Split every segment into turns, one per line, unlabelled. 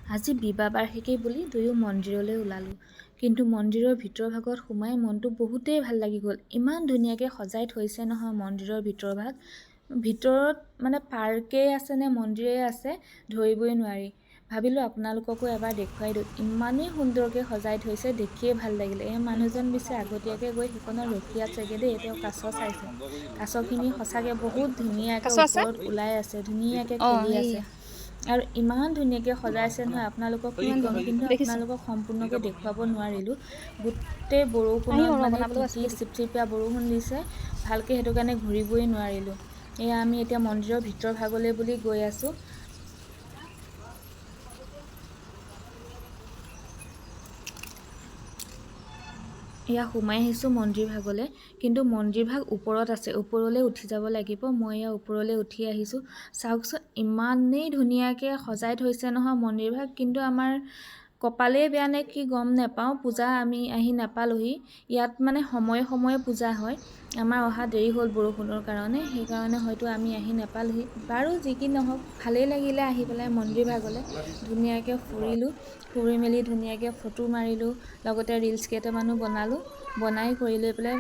আজি বিবাহ বাৰ্ষিকী বুলি দুয়ো মন্দিৰলৈ ওলালোঁ। কিন্তু মন্দিৰৰ ভিতৰ ভাগত সোমাই মনটো বহুতেই ভাল লাগি গ'ল। ইমান ধুনীয়াকৈ সজাই থৈছে নহয় মন্দিৰৰ ভিতৰ ভাগ। ভিতৰত মানে পাৰ্কেই আছে নে মন্দিৰেই আছে ধৰিবই নোৱাৰি। ভাবিলোঁ আপোনালোককো এবাৰ দেখুৱাই দিওঁ। ইমানেই সুন্দৰকৈ সজাই থৈছে, দেখিয়ে ভাল লাগিলে। এই মানুহজন পিছে আগতীয়াকৈ গৈ সেইখনত ৰখি আছেগৈ দেই, তেওঁ কাছ চাইছে। কাছখিনি সঁচাকৈ বহুত ধুনীয়াকৈ
কাছ আছে?
ওপৰত ওলাই আছে, ধুনীয়াকৈ খেলি আছে। আৰু ইমান ধুনীয়াকৈ সজাইছে নহয়, আপোনালোকক কি ক'ম, কিন্তু
দেখিছোঁ।
আপোনালোকক সম্পূৰ্ণকৈ দেখুৱাব নোৱাৰিলোঁ। গোটেই বৰষুণত
আহিব ৰ
মানে
বনাবলৈও আছে।
চিপচিপীয়া বৰষুণ দিছে, ভালকৈ সেইটো কাৰণে ঘূৰিবই নোৱাৰিলোঁ। এয়া আমি এতিয়া মন্দিৰৰ ভিতৰ ভাগলৈ বুলি গৈ আছোঁ। এয়া সোমাই আহিছোঁ মন্দিৰ ভাগলৈ, কিন্তু মন্দিৰ ভাগ ওপৰত আছে, ওপৰলৈ উঠি যাব লাগিব। মই এয়া ওপৰলৈ উঠি আহিছোঁ। চাওকচোন ইমানেই ধুনীয়াকৈ সজাই থৈছে নহয় মন্দিৰ ভাগ, কিন্তু আমাৰ কপালেই বেয়া নে কি গম নাপাওঁ, পূজা আমি আহি নাপালোহি। ইয়াত মানে সময়ে সময়ে পূজা হয়। আমাৰ অহা দেৰি হ'ল বৰষুণৰ কাৰণে, সেইকাৰণে হয়তো আমি আহি নাপালোহি। বাৰু যি কি নহওক, ভালেই লাগিলে আহি পেলাই মন্দিৰ ভাগলৈ। ধুনীয়াকৈ ফুৰি মেলি ধুনীয়াকৈ ফটো মাৰিলোঁ, লগতে ৰিলছ কেইটামানো বনাই কৰি লৈ পেলাই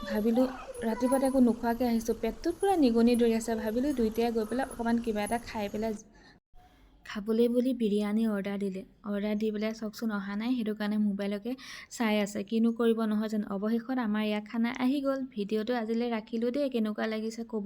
ভাবিলোঁ ৰাতিপুৱাতে একো নোখোৱাকৈ আহিছোঁ, পেটটোত পূৰা নিগনি দৌৰি আছে। ভাবিলোঁ দুইটাই গৈ পেলাই অকণমান কিবা এটা খাই পেলাই খাবলৈ বুলি বিৰিয়ানী অৰ্ডাৰ দি পেলাই চাওকচোন অহা নাই, সেইটো কাৰণে মোবাইলকে চাই আছে। কিনো কৰিব নহয় জানো। অৱশেষত আমাৰ ইয়াৰ খানা আহি গ'ল। ভিডিঅ'টো আজিলৈ ৰাখিলোঁ দেই, কেনেকুৱা লাগিছে ক'ব।